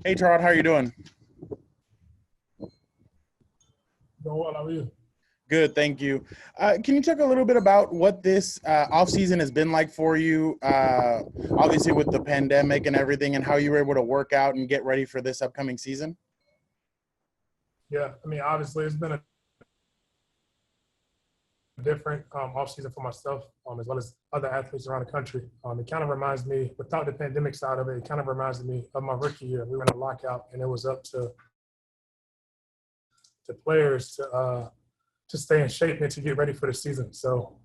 Hey, Tyrod, how are you doing? Doing well, how are you? Good, thank you. Can you talk a little bit about what this off-season has been like for you, obviously with the pandemic and everything, and how you were able to work out and get ready for this upcoming season? Yeah, I mean, obviously, it's been a different offseason for myself, as well as other athletes around the country. It kind of reminds me, without the pandemic side of it, it kind of reminds me of my rookie year. We were in a lockout, and it was up to players to stay in shape and to get ready for the season. So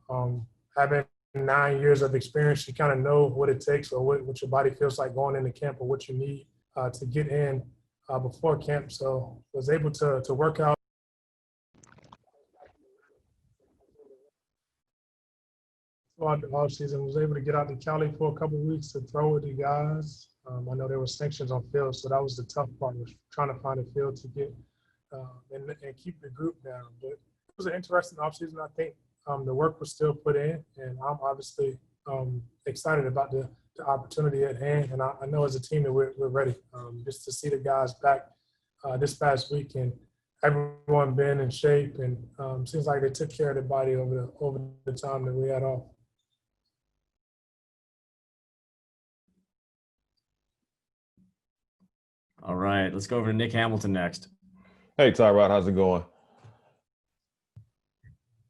having 9 years of experience, you kind of know what it takes or what your body feels like going into camp or what you need to get in before camp. So I was able to work out throughout the offseason, was able to get out to Cali for a couple of weeks to throw with the guys. I know there were sanctions on field, so that was the tough part, was trying to find a field to get and keep the group down. But it was an interesting offseason. I think the work was still put in, and I'm obviously excited about the opportunity at hand. And I know as a team that we're ready. Just to see the guys back this past week and everyone being in shape, and seems like they took care of their body over the time that we had off. All right, let's go over to Nick Hamilton next. Hey, Tyrod, how's it going?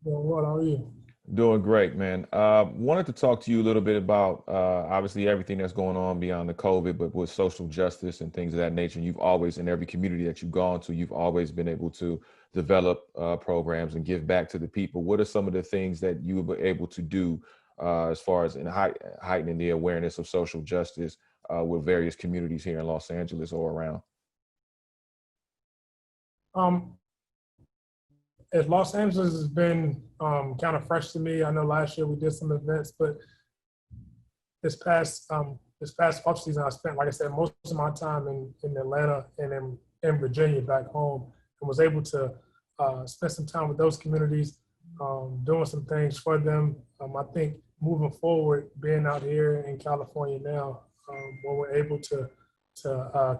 Well, what are you? Doing great, man. Wanted to talk to you a little bit about obviously everything that's going on beyond the COVID, but with social justice and things of that nature. You've always, in every community that you've gone to, you've always been able to develop programs and give back to the people. What are some of the things that you were able to do as far as in heightening the awareness of social justice with various communities here in Los Angeles or around? Um, as Los Angeles has been kind of fresh to me. I know last year we did some events, but this past offseason I spent, like I said, most of my time in Atlanta and in Virginia back home, and was able to spend some time with those communities, doing some things for them. I think moving forward, being out here in California now, when we're able to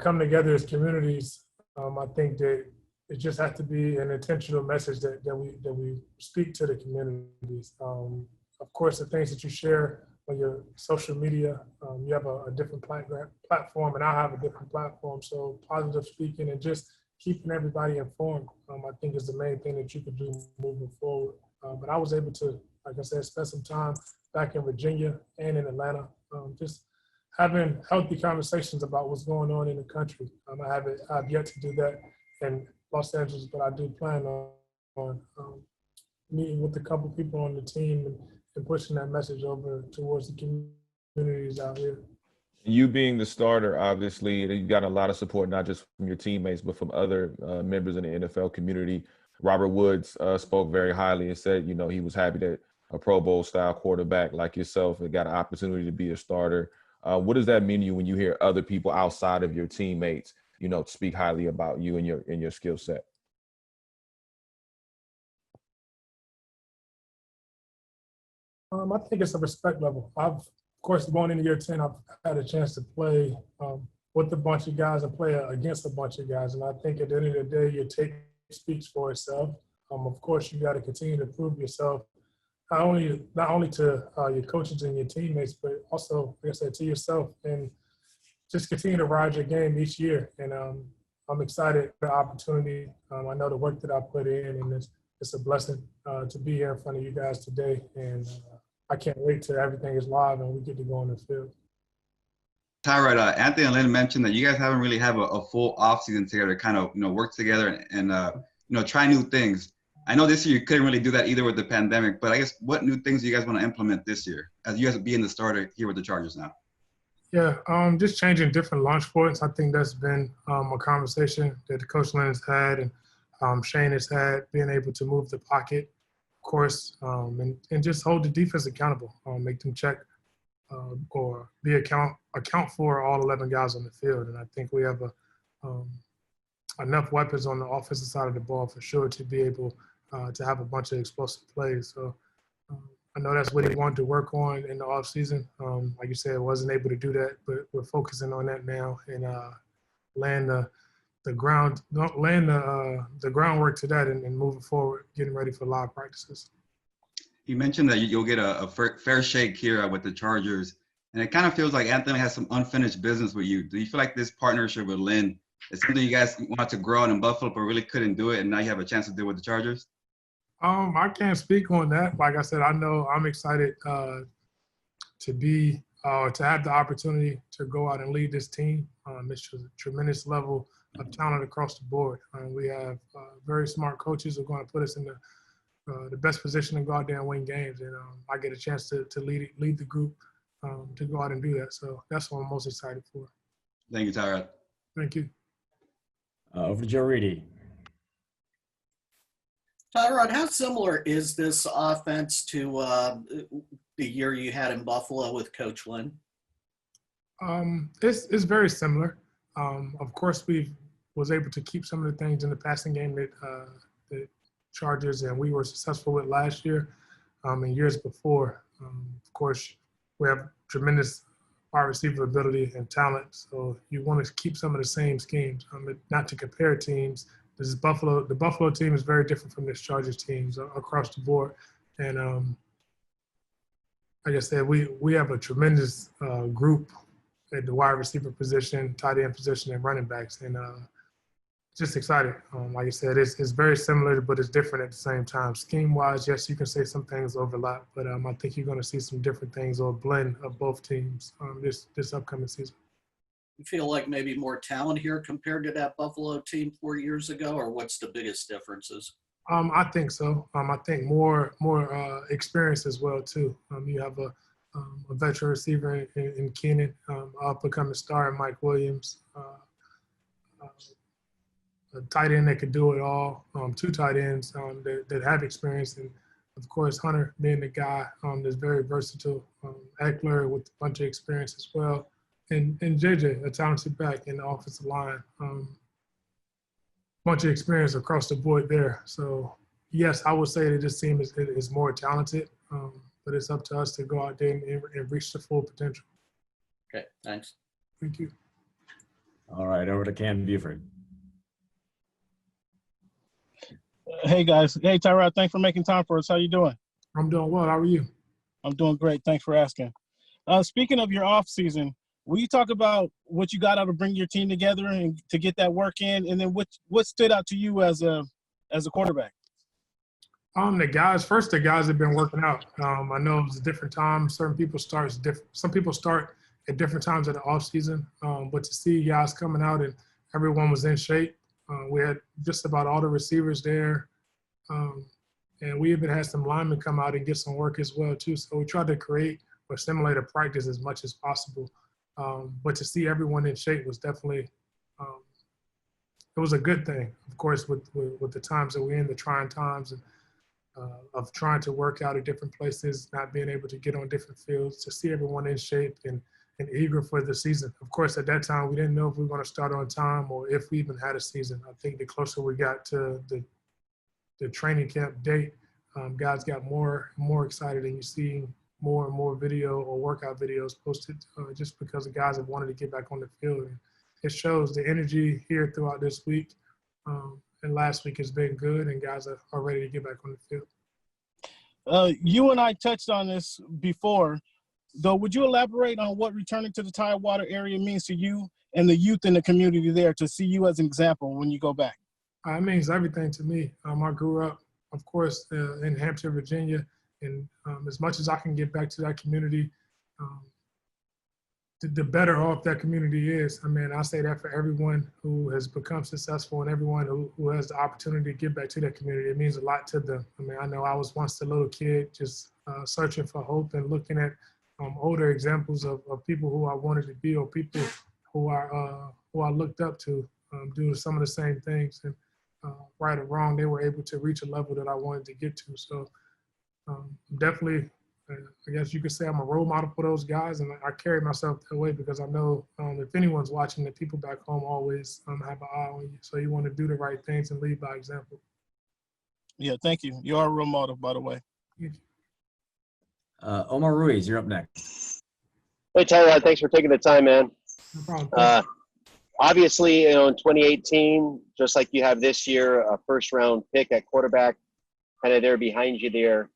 come together as communities, I think that it just has to be an intentional message that we speak to the communities. Of course, the things that you share on your social media, you have a different platform, and I have a different platform. So positive speaking and just keeping everybody informed, I think is the main thing that you could do moving forward. But I was able to, like I said, spend some time back in Virginia and in Atlanta, just having healthy conversations about what's going on in the country. I've yet to do that in Los Angeles, but I do plan on meeting with a couple people on the team and pushing that message over towards the communities out here. You being the starter, obviously, you got a lot of support, not just from your teammates, but from other members in the NFL community. Robert Woods spoke very highly and said, he was happy that a Pro Bowl style quarterback like yourself had got an opportunity to be a starter. What does that mean to you when you hear other people outside of your teammates, speak highly about you and your skill set? I think it's a respect level. Of course, going into year 10, I've had a chance to play with a bunch of guys and play against a bunch of guys. And I think at the end of the day, your tape speaks for itself. Of course, you got to continue to prove yourself, not only to your coaches and your teammates, but also, like I said, to yourself, and just continue to ride your game each year. And I'm excited for the opportunity. I know the work that I put in, and it's a blessing to be here in front of you guys today. And I can't wait till everything is live and we get to go on the field. Tyrod, Anthony and Lynn mentioned that you guys haven't really have a full offseason together to kind of work together and try new things. I know this year you couldn't really do that either with the pandemic, but I guess what new things do you guys want to implement this year as you guys being the starter here with the Chargers now? Yeah, just changing different launch points. I think that's been a conversation that Coach Lynn has had and Shane has had, being able to move the pocket, of course, and just hold the defense accountable, make them check or be account for all 11 guys on the field. And I think we have enough weapons on the offensive side of the ball for sure to be able to have a bunch of explosive plays. So I know that's what he wanted to work on in the offseason. Like you said, wasn't able to do that, but we're focusing on that now. And laying the groundwork to that and moving forward, getting ready for live practices. You mentioned that you'll get a fair shake here with the Chargers, and it kind of feels like Anthony has some unfinished business with you. Do you feel like this partnership with Lynn is something you guys wanted to grow out in Buffalo but really couldn't do it, and now you have a chance to do it with the Chargers? I can't speak on that. Like I said, I know I'm excited to have the opportunity to go out and lead this team. It's a tremendous level of talent across the board. We have very smart coaches who are going to put us in the best position to go out there and win games. And I get a chance to lead the group to go out and do that. So that's what I'm most excited for. Thank you, Tyrod. Thank you. Over to Joe Reedy. Tyrod, how similar is this offense to the year you had in Buffalo with Coach Lynn? It's very similar. Of course, we was able to keep some of the things in the passing game that the Chargers and we were successful with last year and years before. Of course, we have tremendous wide receiver ability and talent, so you want to keep some of the same schemes. Not to compare teams. This is Buffalo. The Buffalo team is very different from this Chargers teams across the board, and like I said, we have a tremendous group at the wide receiver position, tight end position, and running backs, and just excited. Like I said, it's very similar, but it's different at the same time. Scheme-wise, yes, you can say some things overlap, but I think you're going to see some different things or a blend of both teams this upcoming season. You feel like maybe more talent here compared to that Buffalo team 4 years ago, or what's the biggest differences? I think so. I think more experience as well too. You have a veteran receiver in Keenan, up and coming star in Mike Williams. A tight end that could do it all, two tight ends that have experience, and of course Hunter being the guy that's very versatile. Eckler with a bunch of experience as well, and JJ, a talented back in the offensive line. Bunch of experience across the board there. So yes, I would say that this team is more talented, but it's up to us to go out there and reach the full potential. Okay, thanks. Thank you. All right, over to Cam Buford. Hey guys. Hey Tyrod, thanks for making time for us. How you doing? I'm doing well. How are you? I'm doing great. Thanks for asking. Speaking of your off season, will you talk about what you got out to bring your team together and to get that work in, and then what stood out to you as a quarterback? The guys have been working out. I know it's a different time. Some people start at different times of the off season, but to see guys coming out and everyone was in shape. We had just about all the receivers there, and we even had some linemen come out and get some work as well too. So we tried to create or simulate a practice as much as possible. But to see everyone in shape was definitely it was a good thing. Of course, with the times that we're in, the trying times and of trying to work out at different places, not being able to get on different fields, to see everyone in shape and eager for the season. Of course, at that time, we didn't know if we were going to start on time or if we even had a season. I think the closer we got to the training camp date, guys got more excited, and you see more and more video or workout videos posted just because the guys have wanted to get back on the field. And it shows the energy here throughout this week. And last week has been good, and guys are ready to get back on the field. You and I touched on this before, though. Would you elaborate on what returning to the Tidewater area means to you and the youth in the community there, to see you as an example when you go back? It means everything to me. I grew up, of course, in Hampshire, Virginia, and as much as I can get back to that community, the better off that community is. I mean, I say that for everyone who has become successful and everyone who has the opportunity to get back to that community. It means a lot to them. I mean, I know I was once a little kid just searching for hope and looking at older examples of people who I wanted to be, or people who I looked up to do some of the same things. And right or wrong, they were able to reach a level that I wanted to get to. So definitely, I guess you could say I'm a role model for those guys, and I carry myself that way because I know if anyone's watching, the people back home always have an eye on you. So you want to do the right things and lead by example. Yeah, thank you. You are a role model, by the way. Omar Ruiz, you're up next. Hey, Tyrod, thanks for taking the time, man. No problem. obviously, in 2018, just like you have this year, a first-round pick at quarterback, kind of there behind you there.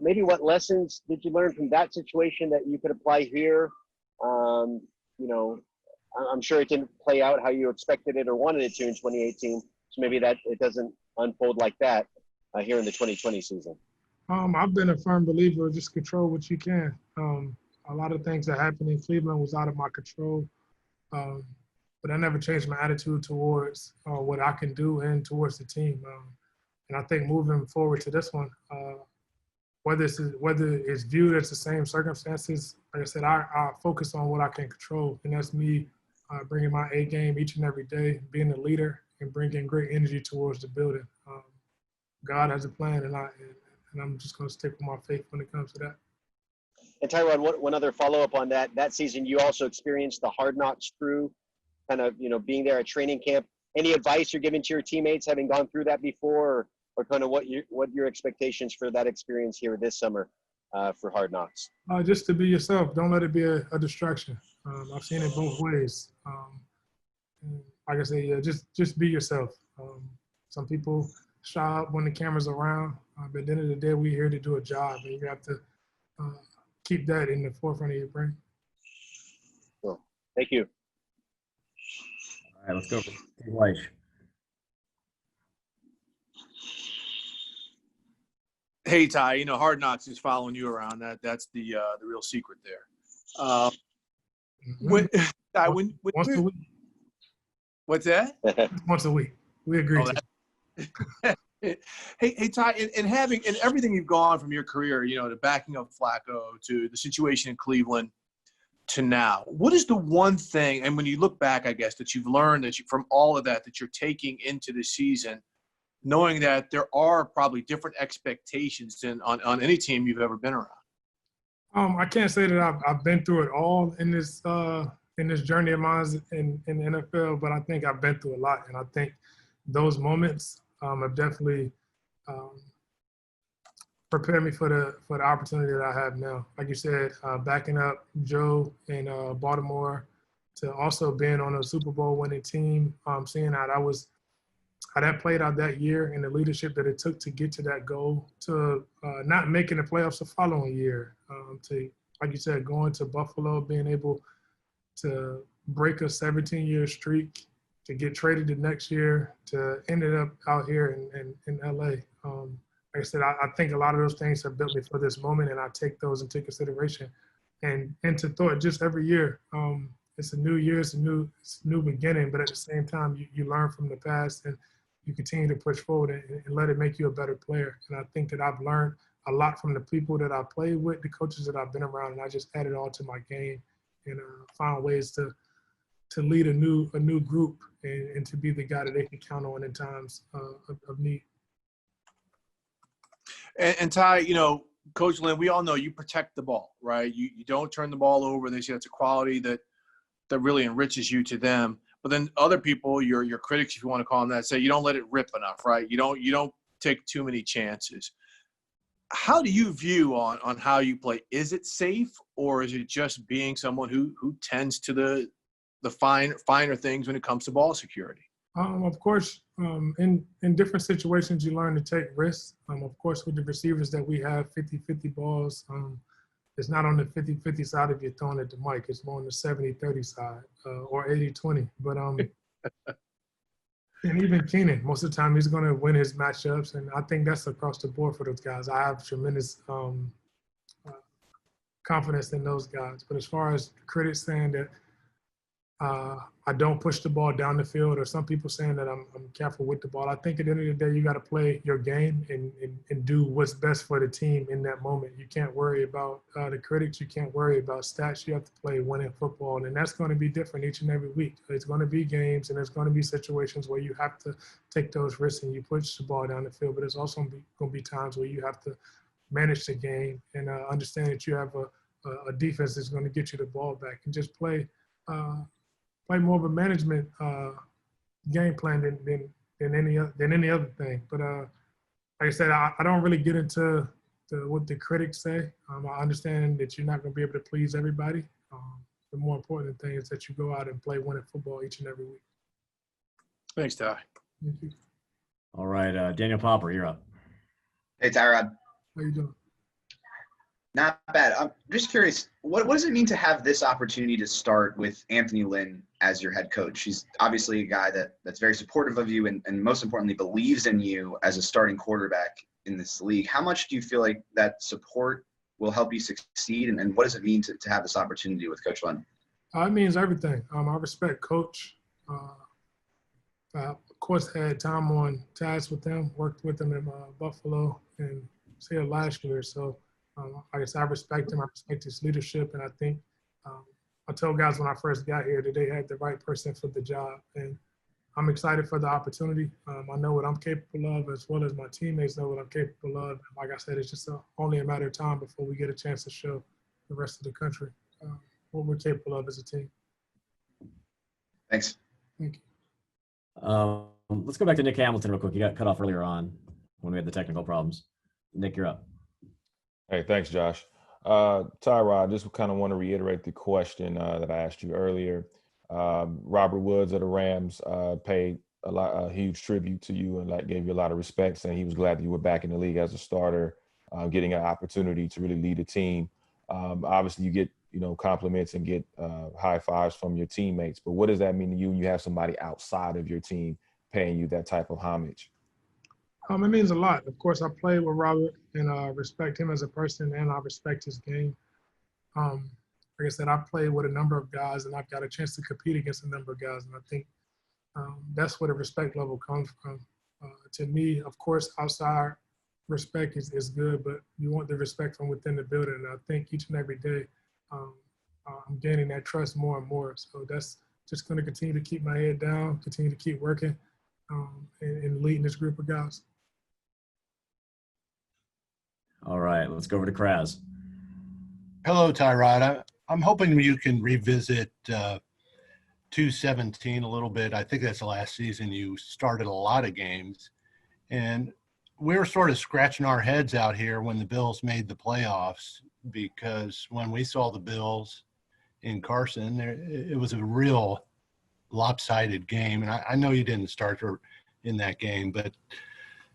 Maybe what lessons did you learn from that situation that you could apply here? I'm sure it didn't play out how you expected it or wanted it to in 2018. So maybe that it doesn't unfold like that here in the 2020 season. I've been a firm believer of just control what you can. A lot of things that happened in Cleveland was out of my control. But I never changed my attitude towards what I can do and towards the team. And I think moving forward to this one, whether it's viewed as the same circumstances, like I said, I focus on what I can control, and that's me bringing my A game each and every day, being a leader, and bringing great energy towards the building. God has a plan, and I'm just going to stick with my faith when it comes to that. And Tyrod, one other follow-up on that. That season, you also experienced the Hard Knocks crew, kind of, being there at training camp. Any advice you're giving to your teammates, having gone through that before, or kind of what your expectations for that experience here this summer for Hard Knocks? Just to be yourself. Don't let it be a distraction. I've seen it both ways. Like I say, just be yourself. Some people shy up when the camera's around, but at the end of the day, we're here to do a job, and you have to keep that in the forefront of your brain. Cool. Thank you. All right, let's go. Steve Weish. Hey, Ty, Hard Knocks is following you around. That's the real secret there. Once a week. What's that? Once a week. We agree. Hey, Ty, and everything you've gone from your career, to backing up Flacco to the situation in Cleveland to now, what is the one thing, and when you look back, I guess, that you've learned from all of that you're taking into the season, knowing that there are probably different expectations on any team you've ever been around? I can't say that I've been through it all in this journey of mine in the NFL, but I think I've been through a lot, and I think those moments have definitely prepared me for the opportunity that I have now. Like you said, backing up Joe in Baltimore, to also being on a Super Bowl winning team, seeing how that played out that year and the leadership that it took to get to that goal, to not making the playoffs the following year, to, like you said, going to Buffalo, being able to break a 17-year streak, to get traded the next year, to end up out here in LA. Like I said, I think a lot of those things have built me for this moment, and I take those into consideration. And to thought just every year, it's a new year, it's a new beginning, but at the same time, you learn from the past and you continue to push forward and let it make you a better player. And I think that I've learned a lot from the people that I played with, the coaches that I've been around, and I just added on to my game and found ways to lead a new group and to be the guy that they can count on in times of need. And Ty, Coach Lynn, we all know you protect the ball, right? You don't turn the ball over. They say that's a quality that really enriches you to them. But then other people, your critics, if you want to call them that, say you don't let it rip enough, right? You don't take too many chances. How do you view on how you play? Is it safe, or is it just being someone who tends to the finer things when it comes to ball security? Of course, in different situations, you learn to take risks. Of course, with the receivers that we have, 50-50 balls, it's not on the 50-50 side if you're throwing it to Mike. It's more on the 70-30 side or 80-20. But and even Keenan, most of the time, he's going to win his matchups. And I think that's across the board for those guys. I have tremendous confidence in those guys. But as far as critics saying that I don't push the ball down the field, or some people saying that I'm careful with the ball, I think at the end of the day, you got to play your game and do what's best for the team in that moment. You can't worry about the critics. You can't worry about stats. You have to play winning football, and that's going to be different each and every week. It's going to be games, and there's going to be situations where you have to take those risks and you push the ball down the field, but there's also going to be times where you have to manage the game and understand that you have a defense that's going to get you the ball back, and just play more of a management game plan than any other thing. But like I said, I don't really get into what the critics say. I understand that you're not going to be able to please everybody. the more important thing is that you go out and play winning football each and every week. Thanks, Ty. Thank you. All right, Daniel Popper, you're up. Hey, Tyrod. How you doing? Not bad. I'm just curious, what does it mean to have this opportunity to start with Anthony Lynn as your head coach? He's obviously a guy that's very supportive of you and most importantly believes in you as a starting quarterback in this league. How much do you feel like that support will help you succeed, and what does it mean to have this opportunity with Coach Lynn? It means everything. I respect Coach. I, of course, had time on task with him, worked with him in Buffalo and here last year. So I guess I respect him. I respect his leadership. And I think I told guys when I first got here that they had the right person for the job. And I'm excited for the opportunity. I know what I'm capable of as well as my teammates know what I'm capable of. And like I said, it's just only a matter of time before we get a chance to show the rest of the country what we're capable of as a team. Thanks. Thank you. Let's go back to Nick Hamilton real quick. You got cut off earlier on when we had the technical problems. Nick, you're up. Hey, thanks, Josh. Tyrod, just kind of want to reiterate the question that I asked you earlier. Robert Woods of the Rams paid a huge tribute to you and gave you a lot of respect, saying he was glad that you were back in the league as a starter, getting an opportunity to really lead a team. Obviously, you get compliments and get high fives from your teammates, but what does that mean to you when you have somebody outside of your team paying you that type of homage? It means a lot. Of course, I played with Robert and I respect him as a person and I respect his game. Like I said, I played with a number of guys and I've got a chance to compete against a number of guys. And I think that's where the respect level comes from. To me, of course, outside respect is good, but you want the respect from within the building. And I think each and every day I'm gaining that trust more and more. So that's just going to continue to keep my head down, continue to keep working and leading this group of guys. All right, let's go over to Kraz. Hello, Tyrod. I'm hoping you can revisit 217 a little bit. I think that's the last season you started a lot of games. And we were sort of scratching our heads out here when the Bills made the playoffs, because when we saw the Bills in Carson, it was a real lopsided game. And I know you didn't start in that game, but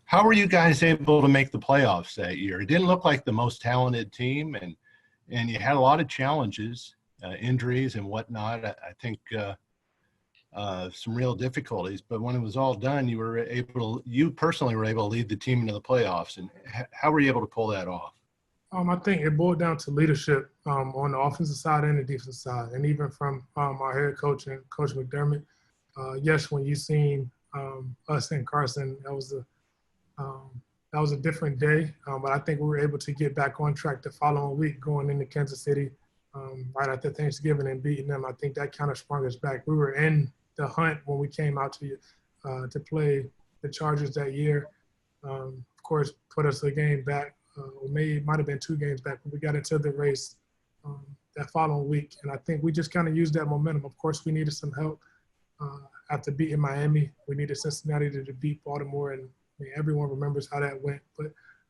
how were you guys able to make the playoffs that year? It didn't look like the most talented team, and you had a lot of challenges, injuries and whatnot. I think some real difficulties. But when it was all done, you personally were able to lead the team into the playoffs. And how were you able to pull that off? I think it boiled down to leadership on the offensive side and the defensive side, and even from our head coach and Coach McDermott. Yes, when you seen us in Carson, that was a different day, but I think we were able to get back on track the following week going into Kansas City right after Thanksgiving and beating them. I think that kind of sprung us back. We were in the hunt when we came out to play the Chargers that year. Of course, put us a game back. Might have been 2 games back, but we got into the race that following week. And I think we just kind of used that momentum. Of course, we needed some help after beating Miami. We needed Cincinnati to beat Baltimore, and everyone remembers how that went. But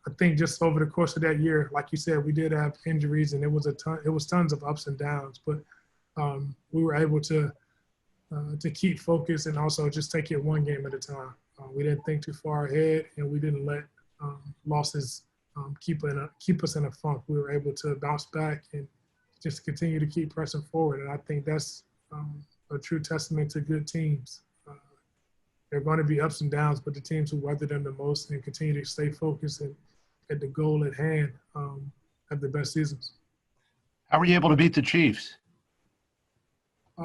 I think just over the course of that year, like you said, we did have injuries, and it was tons of ups and downs. But we were able to keep focused and also just take it one game at a time. We didn't think too far ahead, and we didn't let losses keep us in a funk. We were able to bounce back and just continue to keep pressing forward. And I think that's a true testament to good teams. There are going to be ups and downs, but the teams who weather them the most and continue to stay focused and at the goal at hand have the best seasons. How were you able to beat the Chiefs?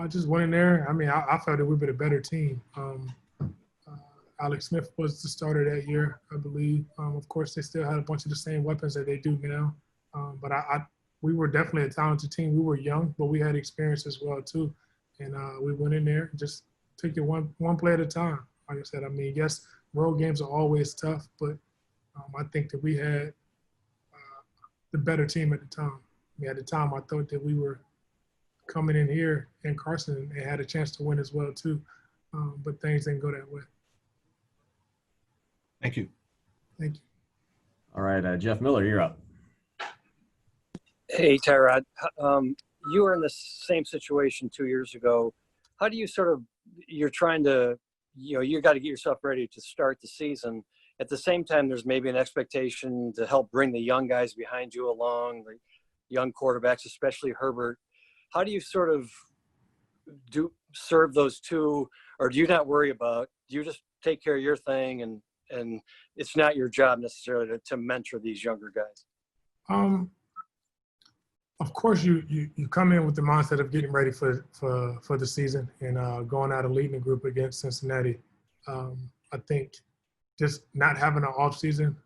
Just went in there. I mean, I felt that we were the better team. Alex Smith was the starter that year, I believe. Of course, they still had a bunch of the same weapons that they do now. But we were definitely a talented team. We were young, but we had experience as well, too. And we went in there and just took it one play at a time. Like I said, I mean, yes, road games are always tough, but I think that we had the better team at the time. I mean, at the time, I thought that we were coming in here in Carson and had a chance to win as well, too. But things didn't go that way. Thank you. Thank you. All right, Jeff Miller, you're up. Hey, Tyrod. you were in the same situation 2 years ago. How do you you're trying to, you got to get yourself ready to start the season. At the same time, there's maybe an expectation to help bring the young guys behind you along, the young quarterbacks, especially Herbert. How do you serve those two, or do you not worry about, do you just take care of your thing and it's not your job necessarily to mentor these younger guys? Of course, you come in with the mindset of getting ready for the season and going out and leading the group against Cincinnati. I think just not having an off season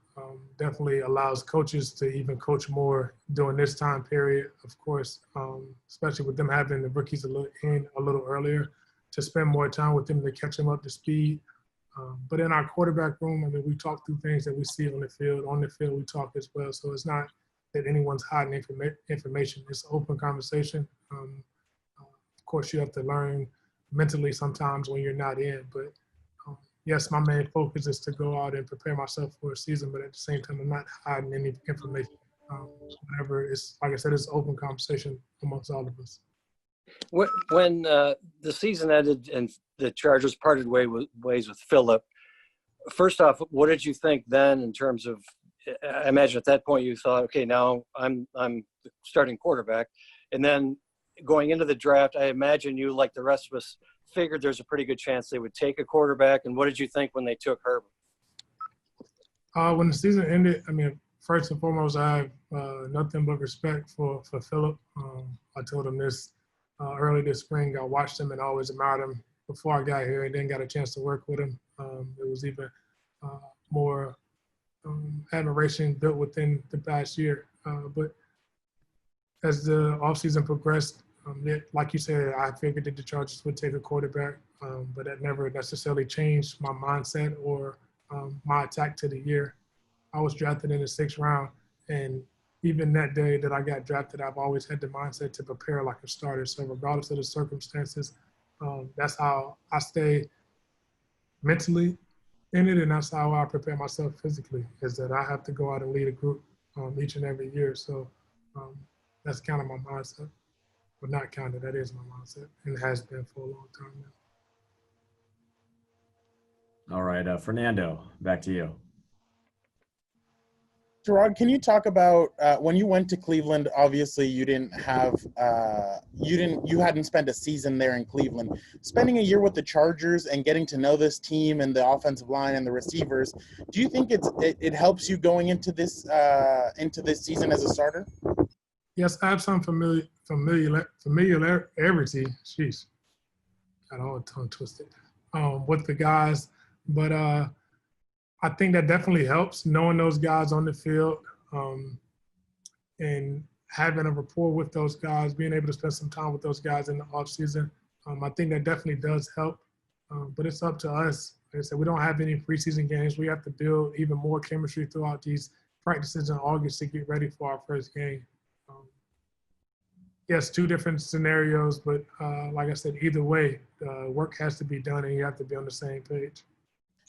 definitely allows coaches to even coach more during this time period. Of course, especially with them having the rookies a little earlier, to spend more time with them to catch them up to speed. But in our quarterback room, I mean, we talk through things that we see on the field. On the field, we talk as well. So it's not that anyone's hiding information. It's an open conversation. Of course, you have to learn mentally sometimes when you're not in. But yes, my main focus is to go out and prepare myself for a season. But at the same time, I'm not hiding any information. Whenever it's, like I said, it's an open conversation amongst all of us. When the season ended and the Chargers parted ways with Phillip, first off, what did you think then in terms of, I imagine at that point you thought, okay, now I'm the starting quarterback. And then going into the draft, I imagine you, like the rest of us, figured there's a pretty good chance they would take a quarterback. And what did you think when they took Herbert? When the season ended, I mean, first and foremost, I have nothing but respect for Phillip. I told him this early this spring. I watched him and always admired him before I got here and then got a chance to work with him. It was even more admiration built within the past year. But as the offseason progressed, like you said, I figured that the Chargers would take a quarterback, but that never necessarily changed my mindset or my attack to the year. I was drafted in the 6th round, and even that day that I got drafted, I've always had the mindset to prepare like a starter. So regardless of the circumstances, that's how I stay mentally in it, and that's how I prepare myself physically, is that I have to go out and lead a group each and every year. So that's kind of my mindset. But not kind of, that is my mindset, and it has been for a long time now. All right, Fernando, back to you. Tyrod, can you talk about when you went to Cleveland? Obviously, you hadn't spent a season there in Cleveland. Spending a year with the Chargers and getting to know this team and the offensive line and the receivers, do you think it helps you going into this season as a starter? Yes, I have some familiarity. Jeez, got all tongue twisted with the guys, but I think that definitely helps, knowing those guys on the field and having a rapport with those guys, being able to spend some time with those guys in the offseason. I think that definitely does help, but it's up to us. Like I said, we don't have any preseason games. We have to build even more chemistry throughout these practices in August to get ready for our first game. Yes, 2 different scenarios, but like I said, either way, work has to be done and you have to be on the same page.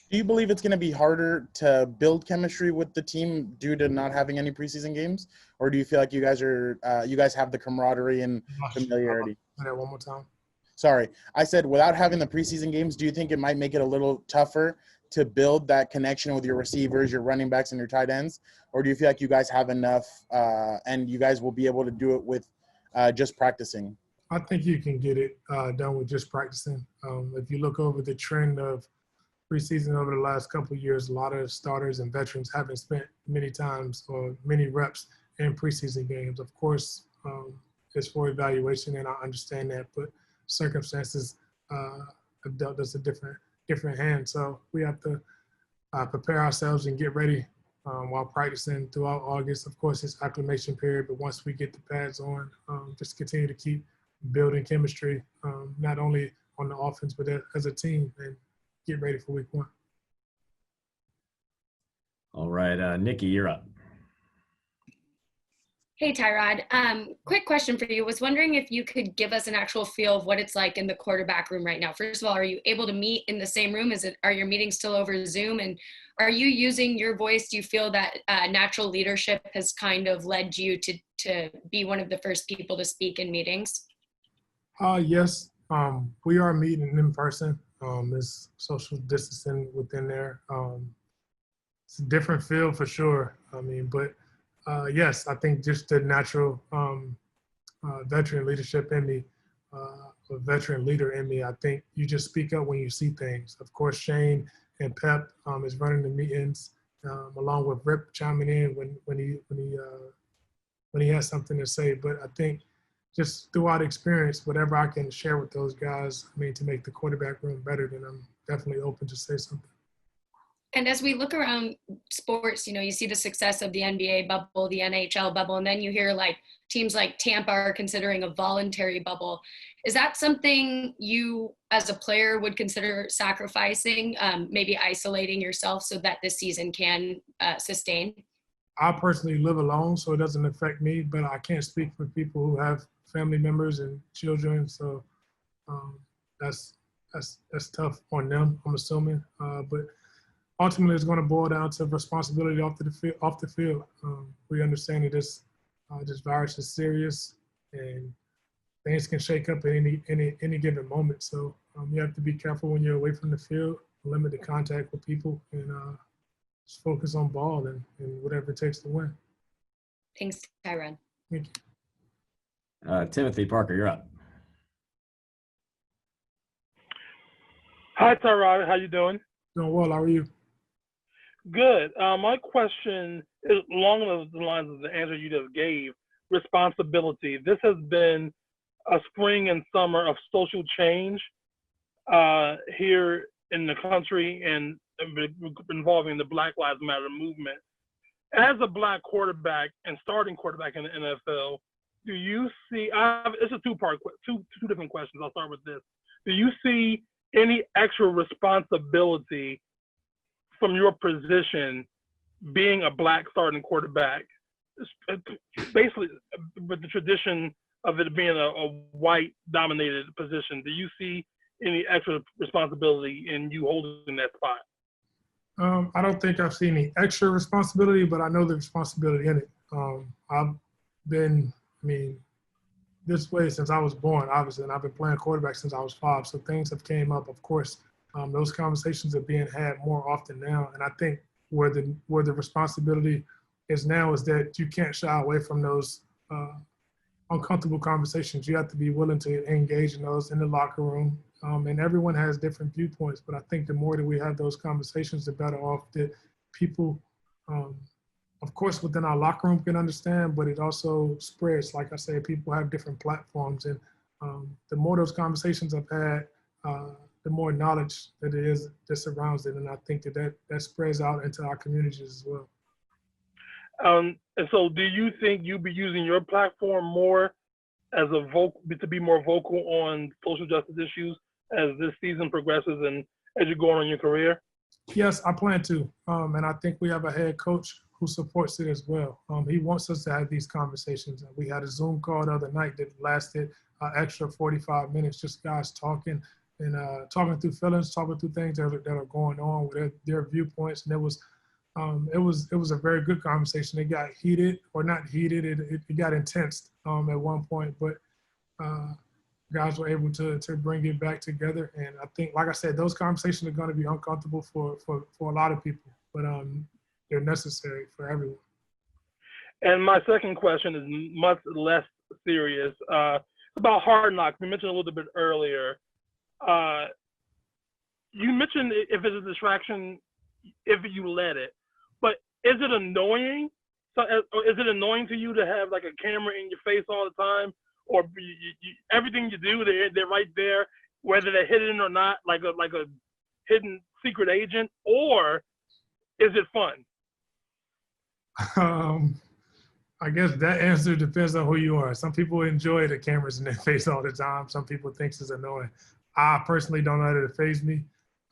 Do you believe it's going to be harder to build chemistry with the team due to not having any preseason games, or do you feel like you guys have the camaraderie and familiarity? Say that one more time. Sorry, I said without having the preseason games, do you think it might make it a little tougher to build that connection with your receivers, your running backs, and your tight ends, or do you feel like you guys have enough and you guys will be able to do it with just practicing? I think you can get it done with just practicing. If you look over the trend of preseason over the last couple of years, a lot of starters and veterans haven't spent many times or many reps in preseason games. Of course, it's for evaluation, and I understand that, but circumstances have dealt us a different hand. So we have to prepare ourselves and get ready while practicing throughout August. Of course, it's acclimation period, but once we get the pads on, just continue to keep building chemistry, not only on the offense, but as a team, and get ready for week 1. All right, Nikki, you're up. Hey, Tyrod. Quick question for you. Was wondering if you could give us an actual feel of what it's like in the quarterback room right now. First of all, are you able to meet in the same room? Are your meetings still over Zoom? And are you using your voice? Do you feel that natural leadership has kind of led you to be one of the first people to speak in meetings? Yes. We are meeting in person. There's social distancing within there. It's a different feel for sure. But yes, I think just the natural veteran leadership in me, a veteran leader in me, I think you just speak up when you see things. Of course, Shane and Pep is running the meetings along with Rip chiming in when he has something to say. But I think just throughout experience, whatever I can share with those guys, to make the quarterback room better, then I'm definitely open to say something. And as we look around sports, you see the success of the NBA bubble, the NHL bubble, and then you hear like teams like Tampa are considering a voluntary bubble. Is that something you as a player would consider sacrificing, maybe isolating yourself so that this season can sustain? I personally live alone, so it doesn't affect me, but I can't speak for people who have family members and children. So that's tough on them, I'm assuming. But ultimately, it's going to boil down to responsibility off the field. We understand that this virus is serious, and things can shake up at any given moment. So you have to be careful when you're away from the field, limit the contact with people, and just focus on ball and whatever it takes to win. Thanks, Tyrod. Thank you. Timothy Parker, you're up. Hi, Tyrod. How you doing? Doing well. How are you? Good. My question is along the lines of the answer you just gave, responsibility. This has been a spring and summer of social change here in the country and involving the Black Lives Matter movement. As a Black quarterback and starting quarterback in the NFL, do you see, it's a two different questions. I'll start with this. Do you see any extra responsibility from your position being a Black starting quarterback, basically with the tradition of it being a white dominated position? Do you see any extra responsibility in you holding that spot? I don't think I've seen any extra responsibility, but I know the responsibility in it. I've been, this way since I was born, obviously, and I've been playing quarterback since I was 5. So things have came up, of course. Those conversations are being had more often now. And I think where the responsibility is now is that you can't shy away from those uncomfortable conversations. You have to be willing to engage in those in the locker room. And everyone has different viewpoints, but I think the more that we have those conversations, the better off that people, of course, within our locker room can understand, but it also spreads. Like I said, people have different platforms, and the more those conversations I've had, the more knowledge that it is that surrounds it. And I think that spreads out into our communities as well. And so do you think you'll be using your platform more as to be more vocal on social justice issues as this season progresses and as you go on in your career? Yes, I plan to. And I think we have a head coach who supports it as well. He wants us to have these conversations. We had a Zoom call the other night that lasted an extra 45 minutes, just guys talking and talking through feelings, talking through things that are going on with their viewpoints. And it was a very good conversation. It got heated, or not heated, it got intense at one point, but guys were able to bring it back together. And I think, like I said, those conversations are going to be uncomfortable for a lot of people, but they're necessary for everyone. And my second question is much less serious. It's about Hard Knocks. We mentioned a little bit earlier. You mentioned if it's a distraction, if you let it, but is it annoying? So, is it annoying to you to have like a camera in your face all the time, or everything you do, they're right there, whether they're hidden or not, like a hidden secret agent, or is it fun? I guess that answer depends on who you are. Some people enjoy the cameras in their face all the time. Some people think it's annoying. I personally don't let it faze me,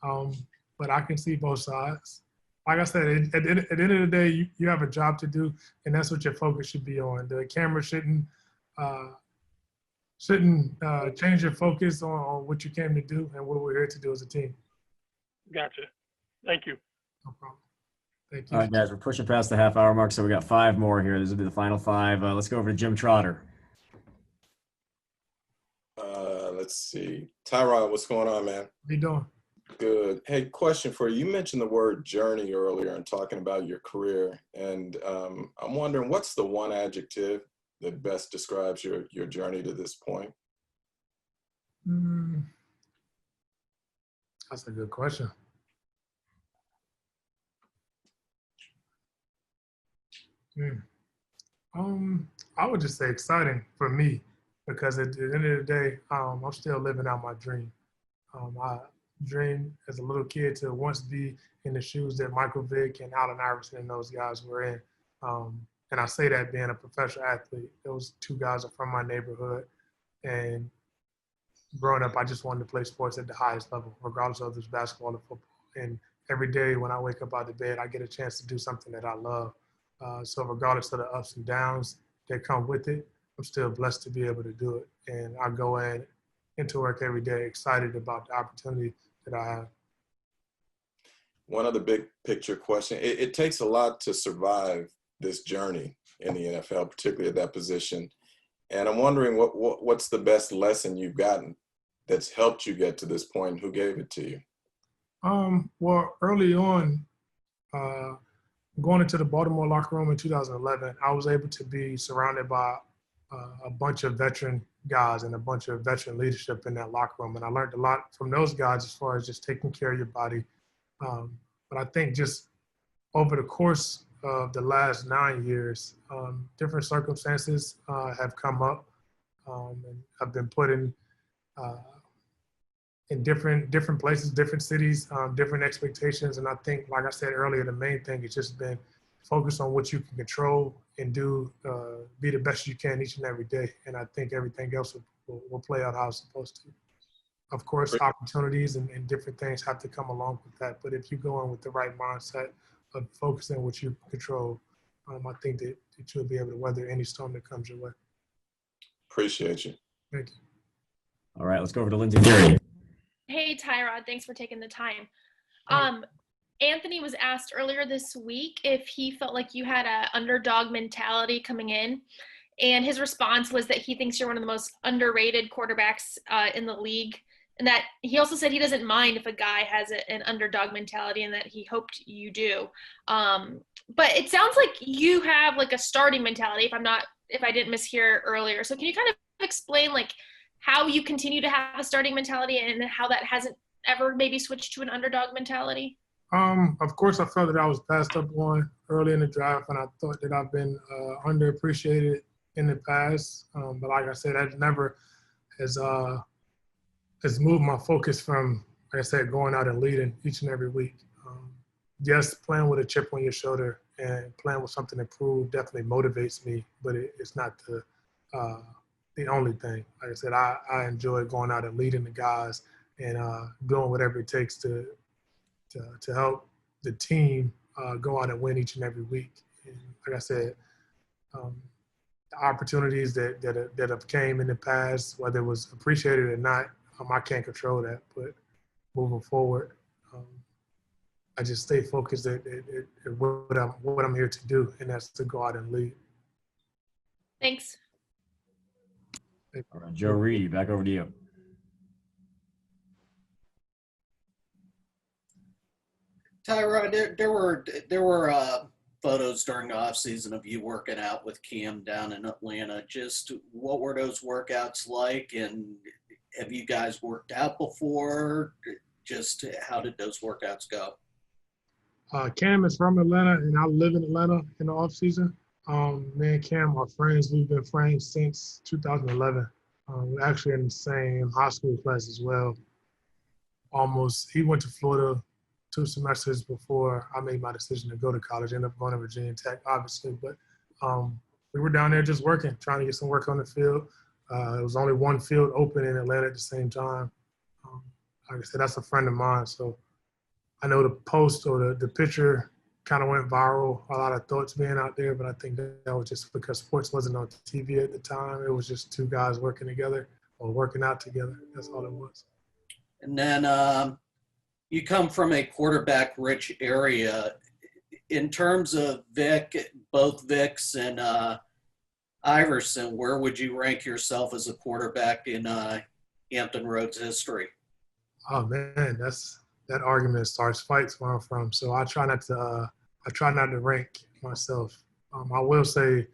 but I can see both sides. like I said, at the end of the day, you have a job to do, and that's what your focus should be on. The camera shouldn't change your focus on what you came to do and what we're here to do as a team. Gotcha. Thank you. No problem. Thank you. All right, guys, we're pushing past the half-hour mark, so we got 5 more here. This will be the final 5. Let's go over to Jim Trotter. Let's see. Tyrod, what's going on, man? How you doing? Good. Hey, question for you. You mentioned the word journey earlier in talking about your career, and I'm wondering, what's the one adjective that best describes your journey to this point? That's a good question. I would just say exciting for me, because at the end of the day, I'm still living out my dream. I dreamed as a little kid to once be in the shoes that Michael Vick and Allen Iverson and those guys were in. And I say that being a professional athlete. Those 2 guys are from my neighborhood. And growing up, I just wanted to play sports at the highest level, regardless of if it's basketball or football. And every day when I wake up out of bed, I get a chance to do something that I love. So regardless of the ups and downs that come with it, I'm still blessed to be able to do it. And I go into work every day excited about the opportunity that I have. One other big picture question. It takes a lot to survive this journey in the NFL, particularly at that position. And I'm wondering what's the best lesson you've gotten that's helped you get to this point, and who gave it to you? Well, early on, going into the Baltimore locker room in 2011, I was able to be surrounded by a bunch of veteran guys and a bunch of veteran leadership in that locker room. And I learned a lot from those guys as far as just taking care of your body. But I think just over the course of the last 9 years, different circumstances have come up, and I've been put in different places, different cities, different expectations. And I think, like I said earlier, the main thing has just been focus on what you can control and do, be the best you can each and every day. And I think everything else will play out how it's supposed to. Of course, opportunities and different things have to come along with that. But if you go in with the right mindset of focusing on what you control, I think that you'll be able to weather any storm that comes your way. Appreciate you. Thank you. All right, let's go over to Lindsay Gary. Hey, Tyrod, thanks for taking the time. Anthony was asked earlier this week if he felt like you had an underdog mentality coming in, and his response was that he thinks you're one of the most underrated quarterbacks in the league, and that he also said he doesn't mind if a guy has an underdog mentality and that he hoped you do. But it sounds like you have like a starting mentality, if I didn't mishear earlier. So can you kind of explain like how you continue to have a starting mentality and how that hasn't ever maybe switched to an underdog mentality? Of course, I felt that I was passed up on early in the draft, and I thought that I've been underappreciated in the past. But like I said, that never has moved my focus from, like I said, going out and leading each and every week. Yes, playing with a chip on your shoulder and playing with something to prove definitely motivates me, but it's not the only thing. Like I said, I enjoy going out and leading the guys and doing whatever it takes to help the team go out and win each and every week. And like I said, the opportunities that have came in the past, whether it was appreciated or not, I can't control that. But moving forward, I just stay focused at what I'm here to do, and that's to go out and lead. Thanks. All right, Joe Reed, back over to you. Tyrod, there were photos during the offseason of you working out with Cam down in Atlanta. Just what were those workouts like, and have you guys worked out before? Just how did those workouts go? Cam is from Atlanta, and I live in Atlanta in the offseason. Me and Cam are friends. We've been friends since 2011. We're actually in the same high school class as well. He went to Florida 2 semesters before I made my decision to go to college. Ended up going to Virginia Tech, obviously. But we were down there just working, trying to get some work on the field. There was only one field open in Atlanta at the same time. Like I said, that's a friend of mine. So I know the post or the picture kind of went viral, a lot of thoughts being out there, but I think that was just because sports wasn't on TV at the time. It was just two guys working together or working out together. That's all it was. And then you come from a quarterback-rich area. In terms of both Vicks and Iverson, where would you rank yourself as a quarterback in Hampton Roads history? Oh man, that argument starts fights where I'm from. So I try not to rank myself. I will say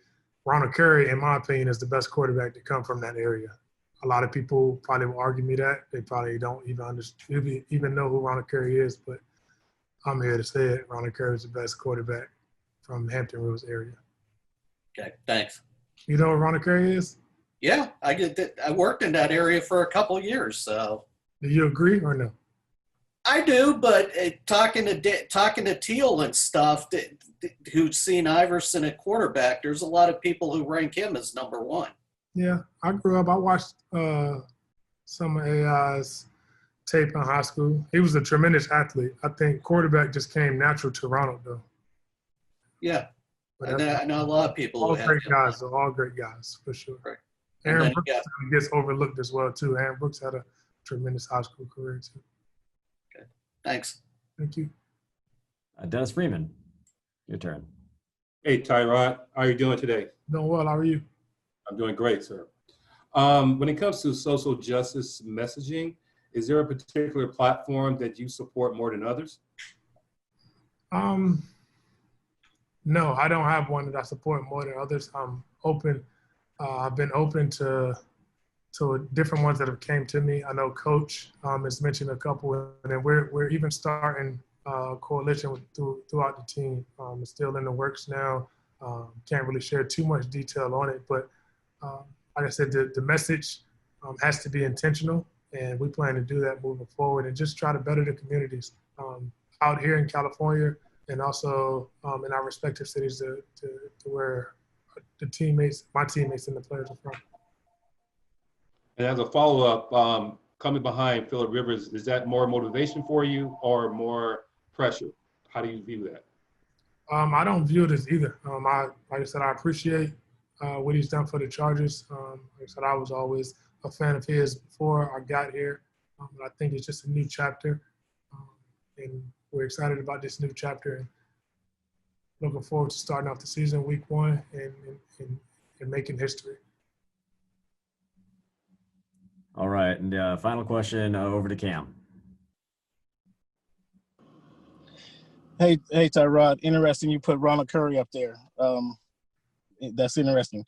Ronald Curry, in my opinion, is the best quarterback to come from that area. A lot of people probably will argue me that. They probably don't even know who Ronald Curry is, but I'm here to say it. Ronald Curry is the best quarterback from Hampton Roads area. Okay, thanks. You know what Ronald Curry is? Yeah, I worked in that area for a couple of years, so. Do you agree or no? I do, but talking to Teal and stuff, who's seen Iverson at quarterback, there's a lot of people who rank him as number one. Yeah, I grew up. I watched some of AI's tape in high school. He was a tremendous athlete. I think quarterback just came natural to Ronald, though. Yeah, I know a lot of people. All great guys, though. All great guys, for sure. Right. Aaron Brooks gets overlooked as well, too. Aaron Brooks had a tremendous high school career, too. Okay, thanks. Thank you. Dennis Freeman, your turn. Hey, Tyrod, how are you doing today? Doing well. How are you? I'm doing great, sir. When it comes to social justice messaging, is there a particular platform that you support more than others? No, I don't have one that I support more than others. I'm open. I've been open to different ones that have came to me. I know Coach has mentioned a couple, and then we're even starting a coalition throughout the team. It's still in the works now. Can't really share too much detail on it, but like I said, the message has to be intentional, and we plan to do that moving forward and just try to better the communities out here in California and also in our respective cities to where my teammates and the players are from. And as a follow-up, coming behind Phillip Rivers, is that more motivation for you or more pressure? How do you view that? I don't view it as either. Like I said, I appreciate what he's done for the Chargers. Like I said, I was always a fan of his before I got here. I think it's just a new chapter, and we're excited about this new chapter and looking forward to starting off the season week 1 and making history. All right, and final question over to Cam. Hey, Tyrod, interesting you put Ronald Curry up there. That's interesting.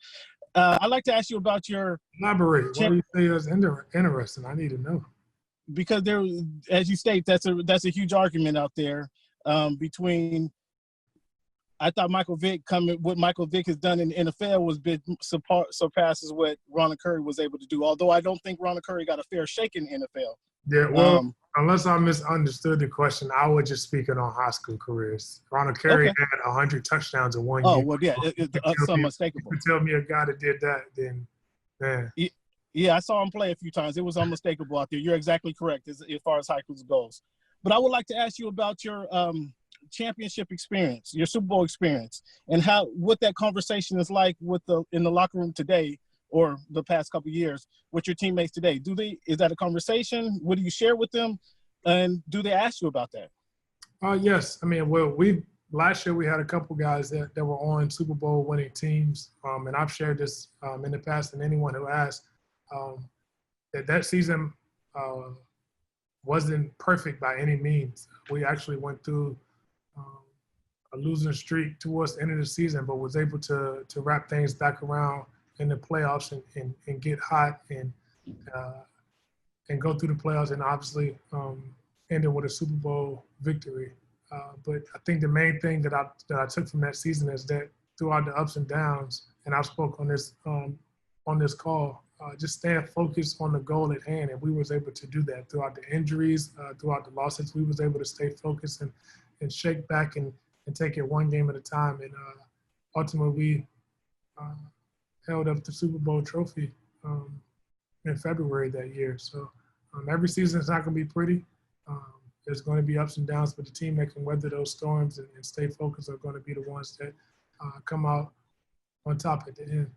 I'd like to ask you about your elaborate. Why do you say that's interesting? I need to know. Because there, as you state, that's a huge argument out there between. I thought what Michael Vick has done in the NFL was surpasses what Ronald Curry was able to do. Although I don't think Ronald Curry got a fair shake in the NFL. Yeah, well, unless I misunderstood the question, I was just speaking on high school careers. Ronald Curry had 100 touchdowns in 1 year. Oh, well, yeah, it's unmistakable. If you tell me a guy that did that, then, man. Yeah, I saw him play a few times. It was unmistakable out there. You're exactly correct as far as high school goes. But I would like to ask you about your championship experience, your Super Bowl experience, and what that conversation is like in the locker room today or the past couple of years with your teammates today. Is that a conversation? What do you share with them? And do they ask you about that? Yes. I mean, well, last year we had a couple guys that were on Super Bowl winning teams. And I've shared this in the past, and anyone who asked, that season wasn't perfect by any means. We actually went through a losing streak towards the end of the season, but was able to wrap things back around in the playoffs and get hot and go through the playoffs and obviously ended with a Super Bowl victory. But I think the main thing that I took from that season is that throughout the ups and downs, and I spoke on this call, just staying focused on the goal at hand, and we was able to do that throughout the injuries, throughout the losses. We was able to stay focused and shake back and take it one game at a time. And ultimately, we held up the Super Bowl trophy in February that year. So every season is not going to be pretty. There's going to be ups and downs, but the team that can weather those storms and stay focused are going to be the ones that come out on top at the end.